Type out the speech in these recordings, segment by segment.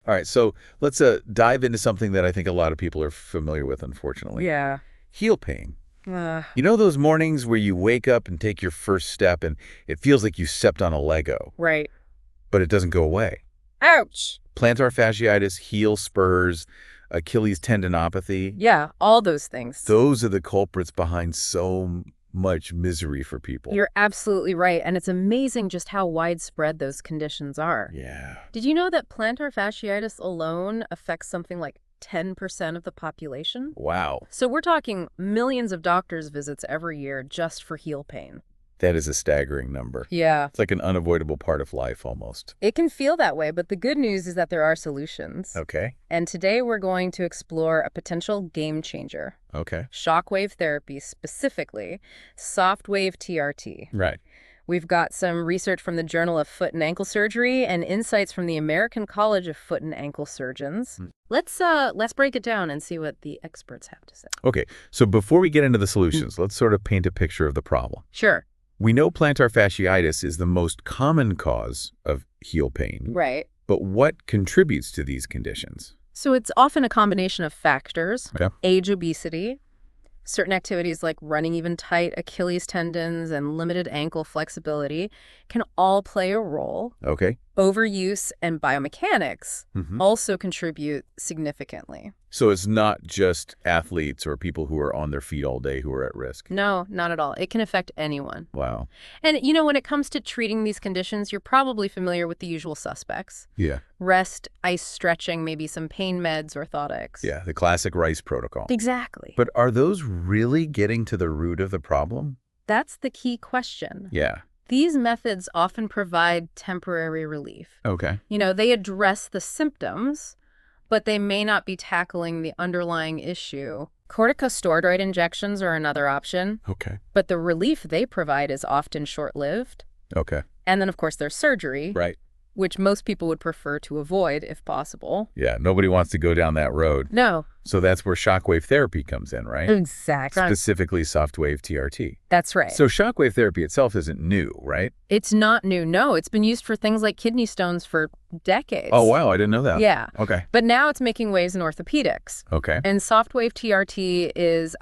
All right, so let's dive into something that I think a lot of people are familiar with, unfortunately. Yeah. Heel pain. Uh, You know those mornings where you wake up and take your first step and it feels like you stepped on a Lego, right. but it doesn't go away? Ouch. Plantar fasciitis, heel spurs, Achilles tendinopathy. Yeah, all those things. Those are the culprits behind so much misery for people. You're absolutely right, and it's amazing just how widespread those conditions are. Yeah. Did you know that plantar fasciitis alone affects something like 10% of the population? Wow. So we're talking millions of doctor's visits every year just for heel pain. That is a staggering number. Yeah. It's like an unavoidable part of life almost. It can feel that way, but the good news is that there are solutions. Okay. And today we're going to explore a potential game changer. Okay. Shockwave therapy, specifically SoftWave TRT. Right. We've got some research from the Journal of Foot and Ankle Surgery and insights from the American College of Foot and Ankle Surgeons. Let's break it down and see what the experts have to say. Okay. So before we get into the solutions, let's sort of paint a picture of the problem. Sure. We know plantar fasciitis is the most common cause of heel pain. Right. But what contributes to these conditions? So it's often a combination of factors, Yeah. age, obesity, certain activities like running even tight Achilles tendons and limited ankle flexibility can all play a role. Okay. Overuse and biomechanics Mhm. also contribute significantly. So it's not just athletes or people who are on their feet all day who are at risk. No, not at all. It can affect anyone. Wow. And, when it comes to treating these conditions, you're probably familiar with the usual suspects. Yeah. Rest, ice stretching, maybe some pain meds, orthotics. Yeah, the classic Rice protocol. Exactly. But are those really getting to the root of the problem? That's the key question. Yeah. These methods often provide temporary relief. Okay. They address the symptoms, but they may not be tackling the underlying issue. Corticosteroid injections are another option, Okay. but the relief they provide is often short-lived. Okay. And then, of course, there's surgery, Right. which most people would prefer to avoid if possible. Yeah, nobody wants to go down that road. No. So that's where shockwave therapy comes in, right? Exactly. Specifically SoftWave TRT. That's right. So shockwave therapy itself isn't new, right? It's not new. No, it's been used for things like kidney stones for decades. Oh, wow, I didn't know that. Yeah. Okay. But now it's making waves in orthopedics. Okay. And SoftWave TRT is,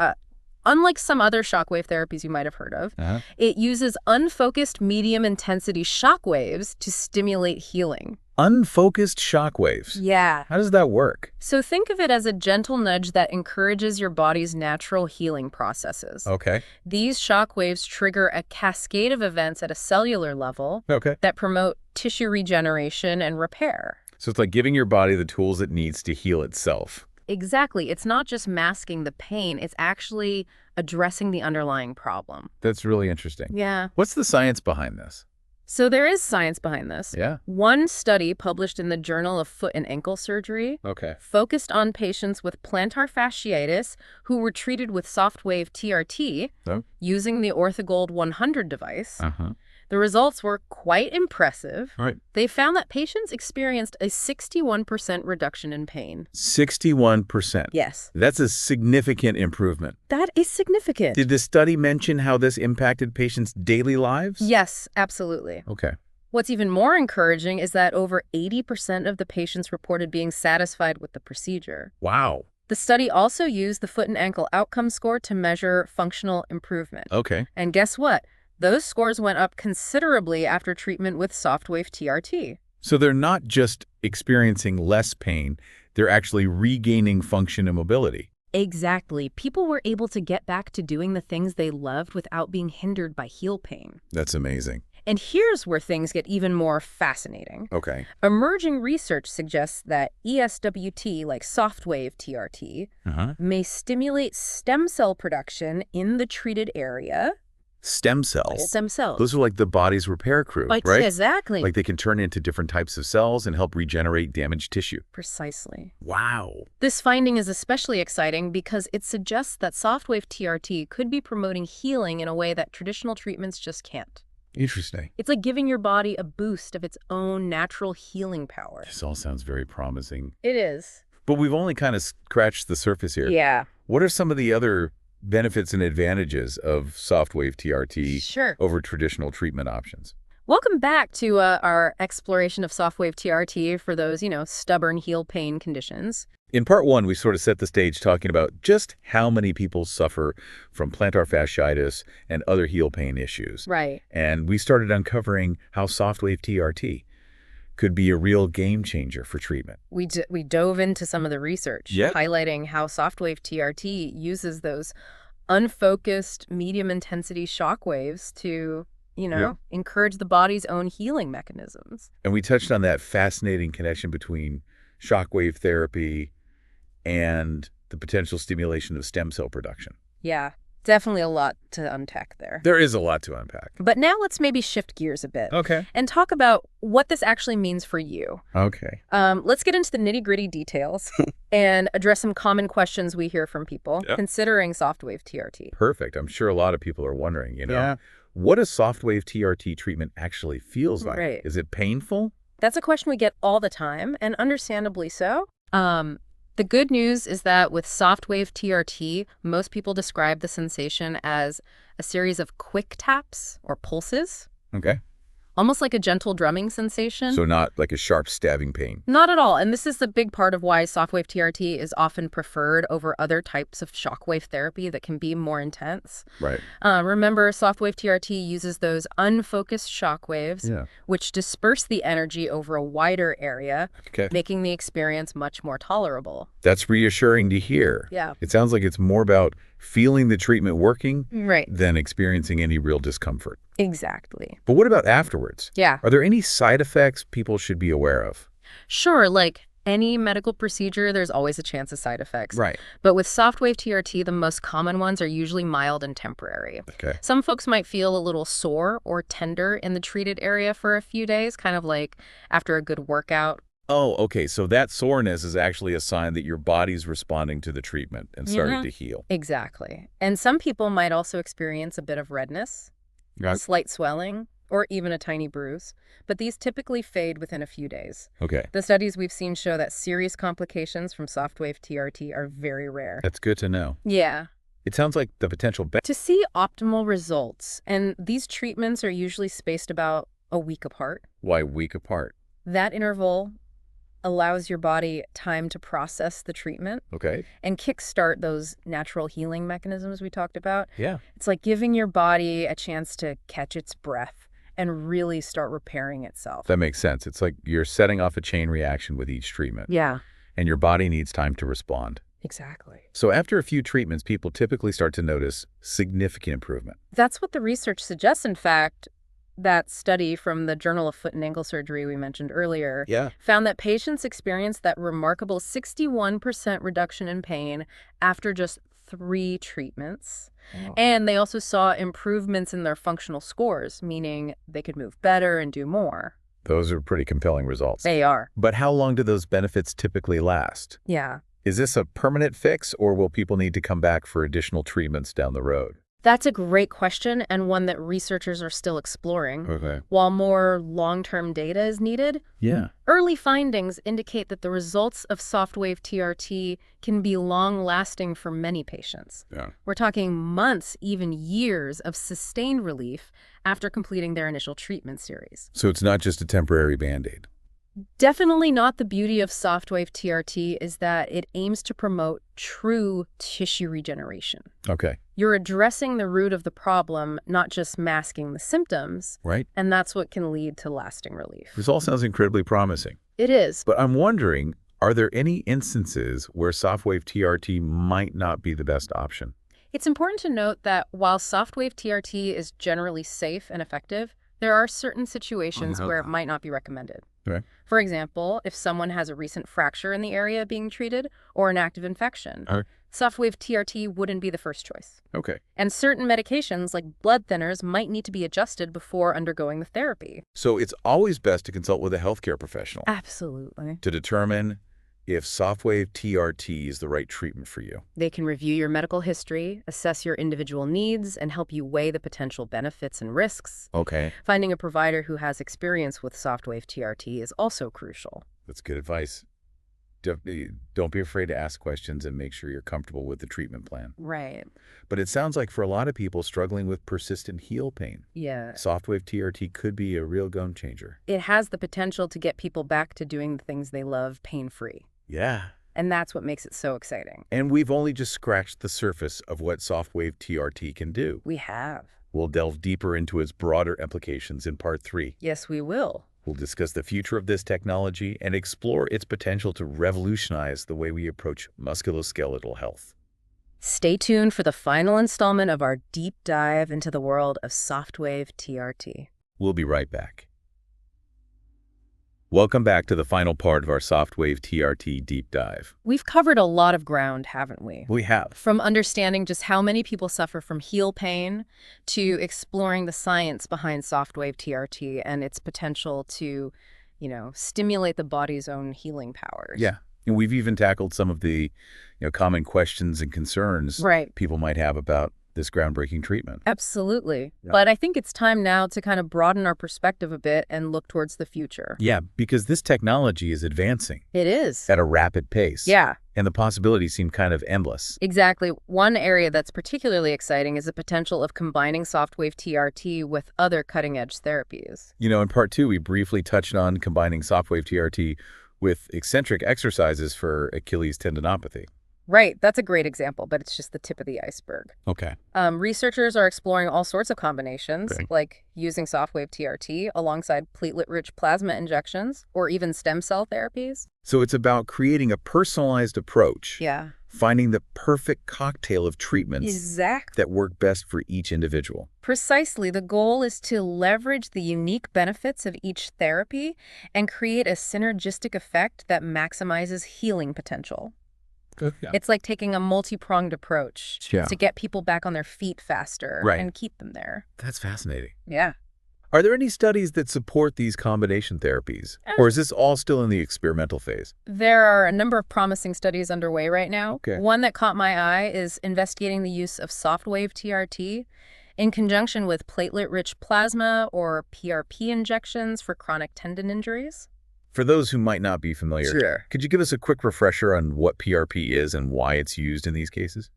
unlike some other shockwave therapies you might have heard of, it uses unfocused medium-intensity shock waves to stimulate healing. Unfocused shockwaves. Yeah. How does that work? So think of it as a gentle nudge that encourages your body's natural healing processes. Okay. These shock waves trigger a cascade of events at a cellular level Okay. that promote tissue regeneration and repair. So it's like giving your body the tools it needs to heal itself. Exactly. It's not just masking the pain, it's actually addressing the underlying problem. That's really interesting. Yeah. What's the science behind this? So there is science behind this. Yeah. One study published in the Journal of Foot and Ankle Surgery Okay. focused on patients with plantar fasciitis who were treated with SoftWave TRT Oh. using the OrthoGold 100 device. Uh-huh. The results were quite impressive. All right. They found that patients experienced a 61% reduction in pain. 61%. Yes. That's a significant improvement. That is significant. Did the study mention how this impacted patients' daily lives? Yes, absolutely. Okay. What's even more encouraging is that over 80% of the patients reported being satisfied with the procedure. Wow. The study also used the foot and ankle outcome score to measure functional improvement. Okay. And guess what? Those scores went up considerably after treatment with SoftWave TRT. So they're not just experiencing less pain, they're actually regaining function and mobility. Exactly. People were able to get back to doing the things they loved without being hindered by heel pain. That's amazing. And here's where things get even more fascinating. Okay. Emerging research suggests that ESWT, like SoftWave TRT, may stimulate stem cell production in the treated area. Stem cells. Stem cells. Those are like the body's repair crew, right? Exactly. Like they can turn into different types of cells and help regenerate damaged tissue. Precisely. Wow. This finding is especially exciting because it suggests that SoftWave TRT could be promoting healing in a way that traditional treatments just can't. Interesting. It's like giving your body a boost of its own natural healing power. This all sounds very promising. It is. But we've only kind of scratched the surface here. Yeah. What are some of the other benefits and advantages of SoftWave TRT Sure. over traditional treatment options? Welcome back to our exploration of SoftWave TRT for those, stubborn heel pain conditions. In part one, we sort of set the stage talking about just how many people suffer from plantar fasciitis and other heel pain issues. Right. And we started uncovering how SoftWave TRT could be a real game changer for treatment. We dove into some of the research, Yep. highlighting how SoftWave TRT uses those unfocused medium-intensity shock waves to, encourage the body's own healing mechanisms. And we touched on that fascinating connection between shockwave therapy and the potential stimulation of stem cell production. Yeah, definitely a lot to unpack there. There is a lot to unpack. But now let's maybe shift gears a bit. Okay. And talk about what this actually means for you. Okay. Let's get into the nitty-gritty details and address some common questions we hear from people considering SoftWave TRT. Perfect. I'm sure a lot of people are wondering, Yeah. what a SoftWave TRT treatment actually feels like. Right. Is it painful? That's a question we get all the time, and understandably so. The good news is that with SoftWave TRT, most people describe the sensation as a series of quick taps or pulses, Okay. almost like a gentle drumming sensation. So not like a sharp stabbing pain. Not at all. And this is the big part of why SoftWave TRT is often preferred over other types of shockwave therapy that can be more intense. Right. Remember, SoftWave TRT uses those unfocused shockwaves, which disperse the energy over a wider area, making the experience much more tolerable. That's reassuring to hear. Yeah. It sounds like it's more about feeling the treatment working Right. than experiencing any real discomfort. Exactly. But what about afterwards? Yeah. Are there any side effects people should be aware of? Sure, like any medical procedure, there's always a chance of side effects. Right. But with SoftWave TRT, the most common ones are usually mild and temporary. Okay. Some folks might feel a little sore or tender in the treated area for a few days, kind of like after a good workout. Oh, okay. So that soreness is actually a sign that your body's responding to the treatment and starting to heal. Exactly. And some people might also experience a bit of redness, slight swelling, or even a tiny bruise. But these typically fade within a few days. Okay. The studies we've seen show that serious complications from SoftWave TRT are very rare. That's good to know. Yeah. It sounds like the potential To see optimal results, and these treatments are usually spaced about a week apart. Why week apart? That interval allows your body time to process the treatment and kickstart those natural healing mechanisms we talked about. Yeah. It's like giving your body a chance to catch its breath and really start repairing itself. That makes sense. It's like you're setting off a chain reaction with each treatment. Yeah. And your body needs time to respond. Exactly. So after a few treatments, people typically start to notice significant improvement. That's what the research suggests. In fact, that study from the Journal of Foot and Ankle Surgery we mentioned earlier found that patients experienced that remarkable 61% reduction in pain after just 3 treatments. Wow. And they also saw improvements in their functional scores, meaning they could move better and do more. Those are pretty compelling results. They are. But how long do those benefits typically last? Yeah. Is this a permanent fix, or will people need to come back for additional treatments down the road? That's a great question, and one that researchers are still exploring. Okay. While more long-term data is needed, early findings indicate that the results of SoftWave TRT can be long-lasting for many patients. Yeah. We're talking months, even years of sustained relief after completing their initial treatment series. So it's not just a temporary Band-Aid. Definitely not. The beauty of SoftWave TRT is that it aims to promote true tissue regeneration. Okay. You're addressing the root of the problem, not just masking the symptoms. Right. And that's what can lead to lasting relief. This all sounds incredibly promising. It is. But I'm wondering, are there any instances where SoftWave TRT might not be the best option? It's important to note that while SoftWave TRT is generally safe and effective, there are certain situations where it might not be recommended. Okay. For example, if someone has a recent fracture in the area being treated or an active infection, SoftWave TRT wouldn't be the first choice. Okay. And certain medications like blood thinners might need to be adjusted before undergoing the therapy. So it's always best to consult with a healthcare professional. Absolutely. To determine if SoftWave TRT is the right treatment for you. They can review your medical history, assess your individual needs, and help you weigh the potential benefits and risks. Okay. Finding a provider who has experience with SoftWave TRT is also crucial. That's good advice. Don't be afraid to ask questions and make sure you're comfortable with the treatment plan. Right. But it sounds like for a lot of people struggling with persistent heel pain, Yeah. SoftWave TRT could be a real game changer. It has the potential to get people back to doing the things they love pain-free. Yeah. And that's what makes it so exciting. And we've only just scratched the surface of what SoftWave TRT can do. We have. We'll delve deeper into its broader implications in Part 3. Yes, we will. We'll discuss the future of this technology and explore its potential to revolutionize the way we approach musculoskeletal health. Stay tuned for the final installment of our deep dive into the world of SoftWave TRT. We'll be right back. Welcome back to the final part of our SoftWave TRT deep dive. We've covered a lot of ground, haven't we? We have. From understanding just how many people suffer from heel pain to exploring the science behind SoftWave TRT and its potential to, stimulate the body's own healing powers. Yeah. And we've even tackled some of the common questions and concerns people might have about this groundbreaking treatment. Absolutely. Yeah. But I think it's time now to kind of broaden our perspective a bit and look towards the future. Yeah, because this technology is advancing. It is. At a rapid pace. Yeah. And the possibilities seem kind of endless. Exactly. One area that's particularly exciting is the potential of combining SoftWave TRT with other cutting-edge therapies. In Part 2, we briefly touched on combining SoftWave TRT with eccentric exercises for Achilles tendinopathy. Right. That's a great example, but it's just the tip of the iceberg. Okay. Researchers are exploring all sorts of combinations, like using SoftWave TRT alongside platelet-rich plasma injections or even stem cell therapies. So it's about creating a personalized approach. Yeah. Finding the perfect cocktail of treatments that work best for each individual. Precisely. The goal is to leverage the unique benefits of each therapy and create a synergistic effect that maximizes healing potential. Yeah. It's like taking a multi-pronged approach to get people back on their feet faster and keep them there. That's fascinating. Yeah. Are there any studies that support these combination therapies? Or is this all still in the experimental phase? There are a number of promising studies underway right now. Okay. One that caught my eye is investigating the use of SoftWave TRT in conjunction with platelet-rich plasma or PRP injections for chronic tendon injuries. For those who might not be familiar, could you give us a quick refresher on what PRP is and why it's used in these cases?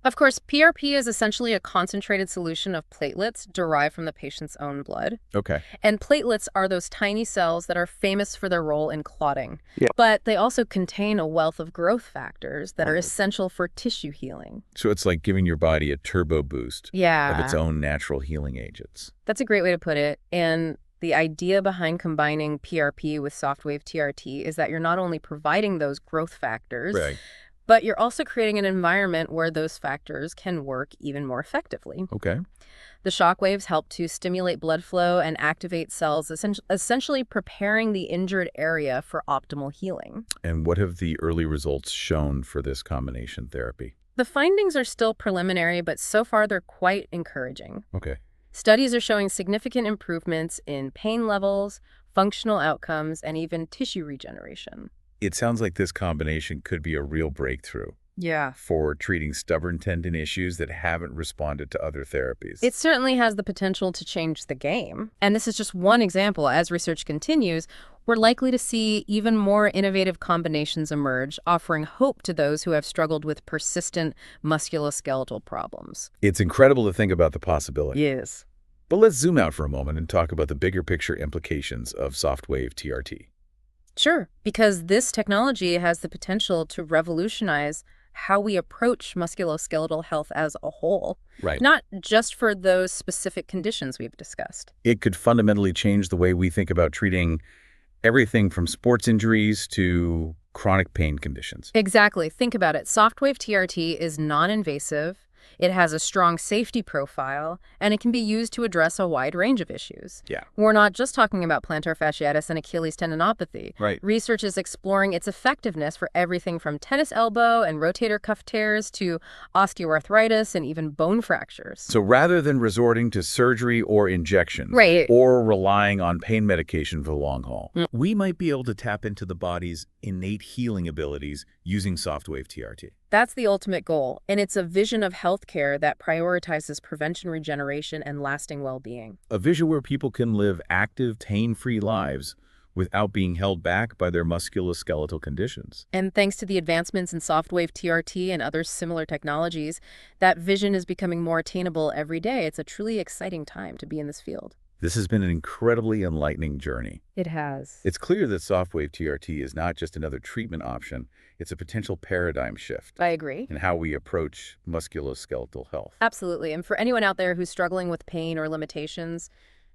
Of course, PRP is essentially a concentrated solution of platelets derived from the patient's own blood. Okay. And platelets are those tiny cells that are famous for their role in clotting. Yeah. But they also contain a wealth of growth factors that are essential for tissue healing. So it's like giving your body a turbo boost of its own natural healing agents. That's a great way to put it. And the idea behind combining PRP with SoftWave TRT is that you're not only providing those growth factors, but you're also creating an environment where those factors can work even more effectively. Okay. The shock waves help to stimulate blood flow and activate cells, essentially preparing the injured area for optimal healing. And what have the early results shown for this combination therapy? The findings are still preliminary, but so far they're quite encouraging. Okay. Studies are showing significant improvements in pain levels, functional outcomes, and even tissue regeneration. It sounds like this combination could be a real breakthrough. Yeah. For treating stubborn tendon issues that haven't responded to other therapies. It certainly has the potential to change the game. And this is just one example. As research continues, we're likely to see even more innovative combinations emerge, offering hope to those who have struggled with persistent musculoskeletal problems. It's incredible to think about the possibility. Yes. But let's zoom out for a moment and talk about the bigger picture implications of SoftWave TRT. Sure, because this technology has the potential to revolutionize how we approach musculoskeletal health as a whole. Right. Not just for those specific conditions we've discussed. It could fundamentally change the way we think about treating everything from sports injuries to chronic pain conditions. Exactly. Think about it. SoftWave TRT is non-invasive. It has a strong safety profile, and it can be used to address a wide range of issues. Yeah. We're not just talking about plantar fasciitis and Achilles tendinopathy. Right. Research is exploring its effectiveness for everything from tennis elbow and rotator cuff tears to osteoarthritis and even bone fractures. So rather than resorting to surgery or injections, or relying on pain medication for the long haul, we might be able to tap into the body's innate healing abilities using SoftWave TRT. That's the ultimate goal, and it's a vision of healthcare that prioritizes prevention, regeneration, and lasting well-being. A vision where people can live active, pain-free lives without being held back by their musculoskeletal conditions. And thanks to the advancements in SoftWave TRT and other similar technologies, that vision is becoming more attainable every day. It's a truly exciting time to be in this field. This has been an incredibly enlightening journey. It has. It's clear that SoftWave TRT is not just another treatment option, it's a potential paradigm shift. I agree. In how we approach musculoskeletal health. Absolutely. And for anyone out there who's struggling with pain or limitations,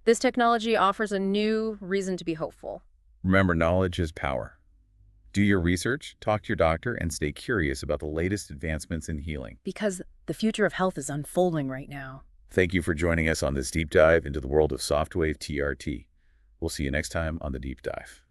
this technology offers a new reason to be hopeful. Remember, knowledge is power. Do your research, talk to your doctor, and stay curious about the latest advancements in healing. Because the future of health is unfolding right now. Thank you for joining us on this deep dive into the world of SoftWave TRT. We'll see you next time on The Deep Dive.